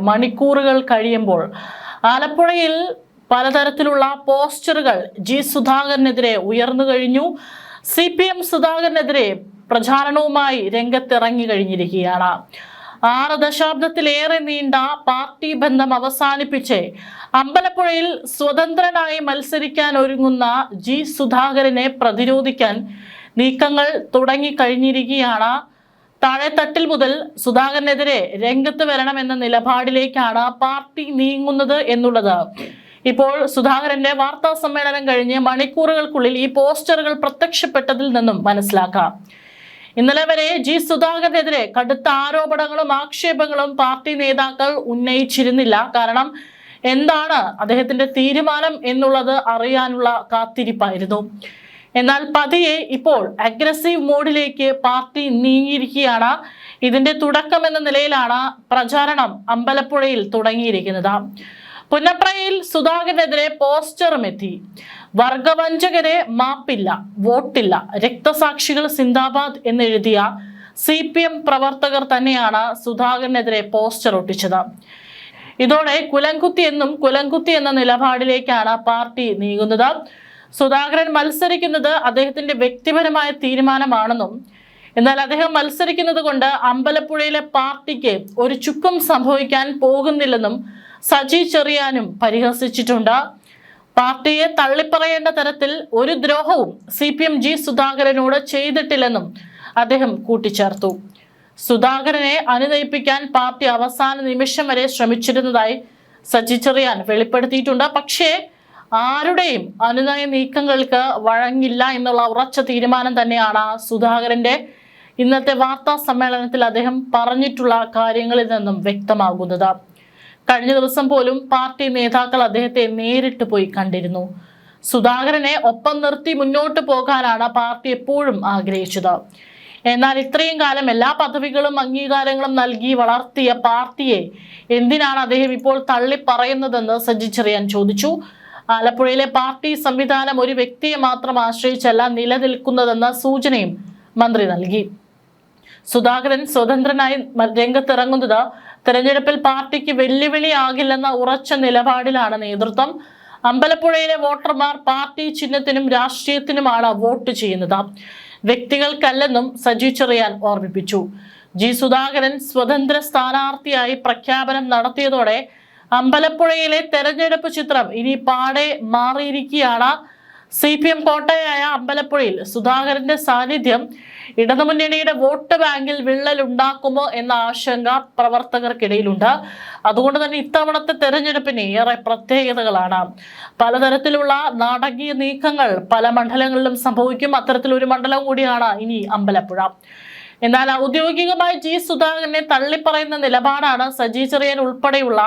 മണിക്കൂറുകൾ കഴിയുമ്പോൾ ആലപ്പുഴയിൽ പലതരത്തിലുള്ള പോസ്റ്ററുകൾ ജി സുധാകരനെതിരെ ഉയർന്നു കഴിഞ്ഞു. CPM സുധാകരനെതിരെ പ്രചാരണവുമായി രംഗത്തിറങ്ങി കഴിഞ്ഞിരിക്കുകയാണ്. 6 ദശാബ്ദത്തിലേറെ നീണ്ട പാർട്ടി ബന്ധം അവസാനിപ്പിച്ച് അമ്പലപ്പുഴയിൽ സ്വതന്ത്രനായി മത്സരിക്കാൻ ഒരുങ്ങുന്ന ജി സുധാകരനെ പ്രതിരോധിക്കാൻ നീക്കങ്ങൾ തുടങ്ങിക്കഴിഞ്ഞിരിക്കുകയാണ്. താഴെത്തട്ടിൽ മുതൽ സുധാകരനെതിരെ രംഗത്ത് വരണമെന്ന നിലപാടിലേക്കാണ് പാർട്ടി നീങ്ങുന്നത് എന്നുള്ളത് ഇപ്പോൾ സുധാകരന്റെ വാർത്താ സമ്മേളനം കഴിഞ്ഞ് മണിക്കൂറുകൾക്കുള്ളിൽ ഈ പോസ്റ്ററുകൾ പ്രത്യക്ഷപ്പെട്ടതിൽ നിന്നും മനസ്സിലാക്കാം. ഇന്നലെ വരെ ജി സുധാകരനെതിരെ കടുത്ത ആരോപണങ്ങളും ആക്ഷേപങ്ങളും പാർട്ടി നേതാക്കൾ ഉന്നയിച്ചിരുന്നില്ല. കാരണം എന്താണ് അദ്ദേഹത്തിന്റെ തീരുമാനം എന്നുള്ളത് അറിയാനുള്ള കാത്തിരിപ്പായിരുന്നു. എന്നാൽ പതിയെ ഇപ്പോൾ അഗ്രസീവ് മോഡിലേക്ക് പാർട്ടി നീങ്ങിയിരിക്കുകയാണ്. ഇതിന്റെ തുടക്കം എന്ന നിലയിലാണ് പ്രചാരണം അമ്പലപ്പുഴയിൽ തുടങ്ങിയിരിക്കുന്നത്. പുന്നപ്രയിൽ സുധാകരനെതിരെ പോസ്റ്ററും എത്തി. വർഗവഞ്ചകരെ മാപ്പില്ല, വോട്ടില്ല, രക്തസാക്ഷികൾ സിന്ദാബാദ് എന്നെഴുതിയ CPM പ്രവർത്തകർ തന്നെയാണ് സുധാകരനെതിരെ പോസ്റ്റർ ഒട്ടിച്ചത്. ഇതോടെ കുലംകുത്തി എന്ന നിലപാടിലേക്കാണ് പാർട്ടി നീങ്ങുന്നത്. സുധാകരൻ മത്സരിക്കുന്നത് അദ്ദേഹത്തിന്റെ വ്യക്തിപരമായ തീരുമാനമാണെന്നും എന്നാൽ അദ്ദേഹം മത്സരിക്കുന്നത് കൊണ്ട് അമ്പലപ്പുഴയിലെ പാർട്ടിക്ക് ഒരു ചുക്കും സംഭവിക്കാൻ പോകുന്നില്ലെന്നും സജി ചെറിയാനും പരിഹസിച്ചിട്ടുണ്ട്. പാർട്ടിയെ തള്ളിപ്പറയേണ്ട തരത്തിൽ ഒരു ദ്രോഹവും CPM ജി സുധാകരനോട് ചെയ്തിട്ടില്ലെന്നും അദ്ദേഹം കൂട്ടിച്ചേർത്തു. സുധാകരനെ അനുനയിപ്പിക്കാൻ പാർട്ടി അവസാന നിമിഷം വരെ ശ്രമിച്ചിരുന്നതായി സജി ചെറിയാൻ വെളിപ്പെടുത്തിയിട്ടുണ്ട്. പക്ഷേ ആരുടെയും അനുനയ നീക്കങ്ങൾക്ക് വഴങ്ങില്ല എന്നുള്ള ഉറച്ച തീരുമാനം തന്നെയാണ് സുധാകരന്റെ ഇന്നത്തെ വാർത്താ സമ്മേളനത്തിൽ അദ്ദേഹം പറഞ്ഞിട്ടുള്ള കാര്യങ്ങളിൽ നിന്നും വ്യക്തമാകുന്നത്. കഴിഞ്ഞ ദിവസം പോലും പാർട്ടി നേതാക്കൾ അദ്ദേഹത്തെ നേരിട്ട് പോയി കണ്ടിരുന്നു. സുധാകരനെ ഒപ്പം നിർത്തി മുന്നോട്ട് പോകാനാണ് പാർട്ടി എപ്പോഴും ആഗ്രഹിച്ചത്. എന്നാൽ ഇത്രയും കാലം എല്ലാ പദവികളും അംഗീകാരങ്ങളും നൽകി വളർത്തിയ പാർട്ടിയെ എന്തിനാണ് അദ്ദേഹം ഇപ്പോൾ തള്ളി പറയുന്നതെന്ന് സജി ചെറിയാൻ ചോദിച്ചു. ആലപ്പുഴയിലെ പാർട്ടി സംവിധാനം ഒരു വ്യക്തിയെ മാത്രം ആശ്രയിച്ചല്ല നിലനിൽക്കുന്നതെന്ന സൂചനയും മന്ത്രി നൽകി. സുധാകരൻ സ്വതന്ത്രനായി രംഗത്തിറങ്ങുന്നത് തെരഞ്ഞെടുപ്പിൽ പാർട്ടിക്ക് വെല്ലുവിളിയാകില്ലെന്ന ഉറച്ച നിലപാടിലാണ് നേതൃത്വം. അമ്പലപ്പുഴയിലെ വോട്ടർമാർ പാർട്ടി ചിഹ്നത്തിനും രാഷ്ട്രീയത്തിനുമാണ് വോട്ട് ചെയ്യുന്നത്, വ്യക്തികൾക്കല്ലെന്നും സജി ചെറിയാൻ ഓർമ്മിപ്പിച്ചു. ജി സുധാകരൻ സ്വതന്ത്ര സ്ഥാനാർത്ഥിയായി പ്രഖ്യാപനം നടത്തിയതോടെ അമ്പലപ്പുഴയിലെ തെരഞ്ഞെടുപ്പ് ചിത്രം ഇനി പാടെ മാറിയിരിക്കുകയാണ്. CPM കോട്ടയായ അമ്പലപ്പുഴയിൽ സുധാകരന്റെ സാന്നിധ്യം ഇടതുമുന്നണിയുടെ വോട്ട് ബാങ്കിൽ വിള്ളലുണ്ടാക്കുമോ എന്ന ആശങ്ക പ്രവർത്തകർക്കിടയിലുണ്ട്. അതുകൊണ്ട് തന്നെ ഇത്തവണത്തെ തെരഞ്ഞെടുപ്പിന് ഏറെ പ്രത്യേകതകളാണ്. പലതരത്തിലുള്ള നാടകീയ നീക്കങ്ങൾ പല മണ്ഡലങ്ങളിലും സംഭവിക്കും. അത്തരത്തിലൊരു മണ്ഡലം കൂടിയാണ് ഇനി അമ്പലപ്പുഴ. എന്നാൽ ഔദ്യോഗികമായി ജി സുധാകരനെ തള്ളിപ്പറയുന്ന നിലപാടാണ് സജി ചെറിയാൻ ഉൾപ്പെടെയുള്ള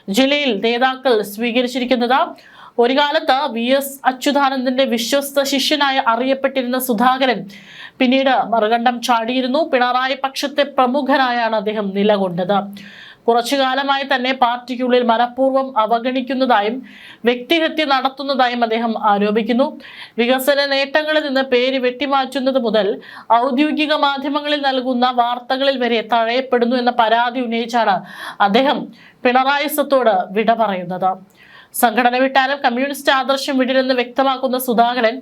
ജില്ലയിൽ നേതാക്കൾ സ്വീകരിച്ചിരിക്കുന്നത്. ഒരു കാലത്ത് VS അച്യുതാനന്ദന്റെ വിശ്വസ്ത ശിഷ്യനായി അറിയപ്പെട്ടിരുന്ന സുധാകരൻ പിന്നീട് മറുകണ്ഠം ചാടിയിരുന്നു. പിണറായി പക്ഷത്തെ പ്രമുഖനായാണ് അദ്ദേഹം നിലകൊണ്ടത്. കുറച്ചു കാലമായി തന്നെ പാർട്ടിക്കുള്ളിൽ മനഃപൂർവ്വം അവഗണിക്കുന്നതായും വ്യക്തിഹത്യ നടത്തുന്നതായും അദ്ദേഹം ആരോപിക്കുന്നു. വികസന നേട്ടങ്ങളിൽ നിന്ന് പേര് വെട്ടിമാറ്റുന്നത് മുതൽ ഔദ്യോഗിക മാധ്യമങ്ങളിൽ നൽകുന്ന വാർത്തകളിൽ വരെ തഴയപ്പെടുന്നു എന്ന പരാതി ഉന്നയിച്ചാണ് അദ്ദേഹം പിണറായി സത്തോട് വിട പറയുന്നത്. സംഘടന വിട്ടാലും കമ്മ്യൂണിസ്റ്റ് ആദർശം വിടില്ലെന്ന് വ്യക്തമാക്കുന്ന സുധാകരൻ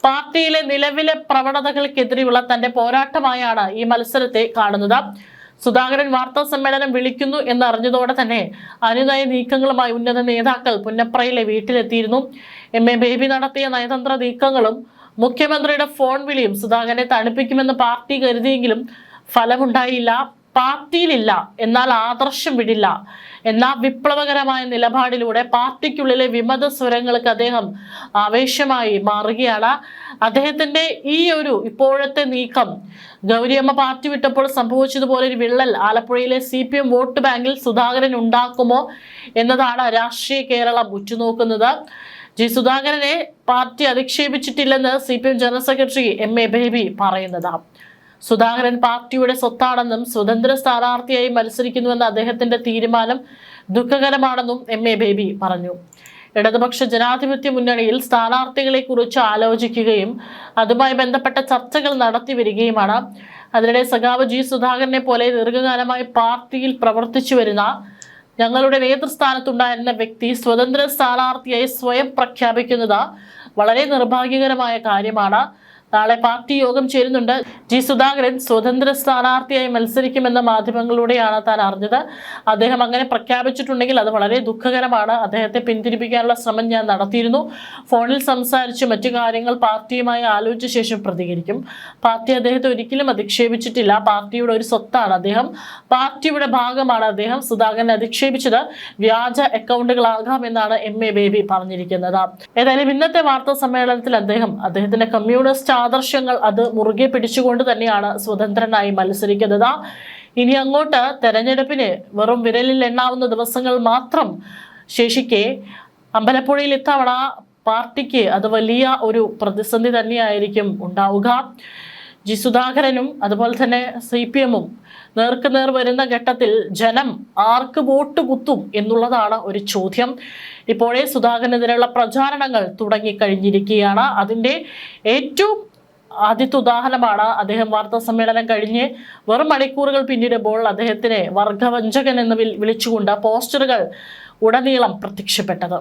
പാർട്ടിയിലെ നിലവിലെ പ്രവണതകൾക്കെതിരെയുള്ള തന്റെ പോരാട്ടമായാണ് ഈ മത്സരത്തെ കാണുന്നത്. സുധാകരൻ വാർത്താ സമ്മേളനം വിളിക്കുന്നു എന്നറിഞ്ഞതോടെ തന്നെ അനുനയ നീക്കങ്ങളുമായി ഉന്നത നേതാക്കൾ പുന്നപ്രയിലെ വീട്ടിലെത്തിയിരുന്നു. MA ബേബി നടത്തിയ നയതന്ത്ര നീക്കങ്ങളും മുഖ്യമന്ത്രിയുടെ ഫോൺ വിളിയും സുധാകരനെ തണുപ്പിക്കുമെന്ന് പാർട്ടി കരുതിയെങ്കിലും ഫലമുണ്ടായില്ല. പാർട്ടിയിലില്ല എന്നാൽ ആദർശം വിടില്ല എന്ന വിപ്ലവകരമായ നിലപാടിലൂടെ പാർട്ടിക്കുള്ളിലെ വിമത സ്വരങ്ങൾക്ക് അദ്ദേഹം ആവേശമായി മാറുകയാണ്. അദ്ദേഹത്തിന്റെ ഈ ഒരു ഇപ്പോഴത്തെ നീക്കം ഗൗരിയമ്മ പാർട്ടി വിട്ടപ്പോൾ സംഭവിച്ചതുപോലെ ഒരു വിള്ളൽ ആലപ്പുഴയിലെ CPM വോട്ട് ബാങ്കിൽ സുധാകരൻ ഉണ്ടാക്കുമോ എന്നതാണ് രാഷ്ട്രീയ കേരളം ഉറ്റുനോക്കുന്നത്. ജി സുധാകരനെ പാർട്ടി അധിക്ഷേപിച്ചിട്ടില്ലെന്ന് CPM general secretary MA Baby പറയുന്നതാണ്. സുധാകരൻ പാർട്ടിയുടെ സ്വത്താണെന്നും സ്വതന്ത്ര സ്ഥാനാർത്ഥിയായി മത്സരിക്കുന്നുവെന്ന അദ്ദേഹത്തിന്റെ തീരുമാനം ദുഃഖകരമാണെന്നും MA ബേബി പറഞ്ഞു. ഇടതുപക്ഷ ജനാധിപത്യ മുന്നണിയിൽ സ്ഥാനാർത്ഥികളെ കുറിച്ച് ആലോചിക്കുകയും അതുമായി ബന്ധപ്പെട്ട ചർച്ചകൾ നടത്തി വരികയുമാണ്. അതിനിടെ സഖാവ് ജി സുധാകരനെ പോലെ ദീർഘകാലമായി പാർട്ടിയിൽ പ്രവർത്തിച്ചു വരുന്ന ഞങ്ങളുടെ നേതൃസ്ഥാനത്തുണ്ടായിരുന്ന വ്യക്തി സ്വതന്ത്ര സ്ഥാനാർത്ഥിയായി സ്വയം പ്രഖ്യാപിക്കുന്നത് വളരെ നിർഭാഗ്യകരമായ കാര്യമാണ്. നാളെ പാർട്ടി യോഗം ചേരുന്നുണ്ട്. ജി സുധാകരൻ സ്വതന്ത്ര സ്ഥാനാർത്ഥിയായി മത്സരിക്കുമെന്ന മാധ്യമങ്ങളിലൂടെയാണ് താൻ അറിഞ്ഞത്. അദ്ദേഹം അങ്ങനെ പ്രഖ്യാപിച്ചിട്ടുണ്ടെങ്കിൽ അത് വളരെ ദുഃഖകരമാണ്. അദ്ദേഹത്തെ പിന്തിരിപ്പിക്കാനുള്ള ശ്രമം ഞാൻ നടത്തിയിരുന്നു. ഫോണിൽ സംസാരിച്ച് മറ്റു കാര്യങ്ങൾ പാർട്ടിയുമായി ആലോചിച്ച ശേഷം പ്രതികരിക്കും. പാർട്ടി അദ്ദേഹത്തെ ഒരിക്കലും അധിക്ഷേപിച്ചിട്ടില്ല. പാർട്ടിയുടെ ഒരു സ്വത്താണ് അദ്ദേഹം, പാർട്ടിയുടെ ഭാഗമാണ് അദ്ദേഹം. സുധാകരനെ അധിക്ഷേപിച്ചത് വ്യാജ അക്കൗണ്ടുകളാകാം എന്നാണ് MA ബേബി പറഞ്ഞിരിക്കുന്നത്. ഏതായാലും ഇന്നത്തെ വാർത്താ സമ്മേളനത്തിൽ അദ്ദേഹത്തിന്റെ കമ്മ്യൂണിസ്റ്റ് ആദർശങ്ങൾ അത് മുറുകെ പിടിച്ചുകൊണ്ട് തന്നെയാണ് സ്വതന്ത്രനായി മത്സരിക്കുന്നത്. ഇനി അങ്ങോട്ട് തെരഞ്ഞെടുപ്പിന് വെറും വിരലിൽ എണ്ണാവുന്ന ദിവസങ്ങൾ മാത്രം ശേഷിക്കെ അമ്പലപ്പുഴയിൽ ഇത്തവണ പാർട്ടിക്ക് അത് വലിയ ഒരു പ്രതിസന്ധി തന്നെയായിരിക്കും ഉണ്ടാവുക. ജി സുധാകരനും അതുപോലെ തന്നെ CPM-ഉം നേർക്കുനേർ വരുന്ന ഘട്ടത്തിൽ ജനം ആർക്ക് വോട്ട് കുത്തും എന്നുള്ളതാണ് ഒരു ചോദ്യം. ഇപ്പോഴേ സുധാകരനെതിരെയുള്ള പ്രചാരണങ്ങൾ തുടങ്ങിക്കഴിഞ്ഞിരിക്കുകയാണ്. അതിൻ്റെ ഏറ്റവും ആദ്യത്തെ ഉദാഹരണമാണ് അദ്ദേഹം വാർത്താ സമ്മേളനം കഴിഞ്ഞ് വെറും മണിക്കൂറുകൾ പിന്നിടുമ്പോൾ അദ്ദേഹത്തിനെ വർഗവഞ്ചകൻ എന്ന് വിളിച്ചുകൊണ്ട് പോസ്റ്ററുകൾ ഉടനീളം പ്രത്യക്ഷപ്പെട്ടത്.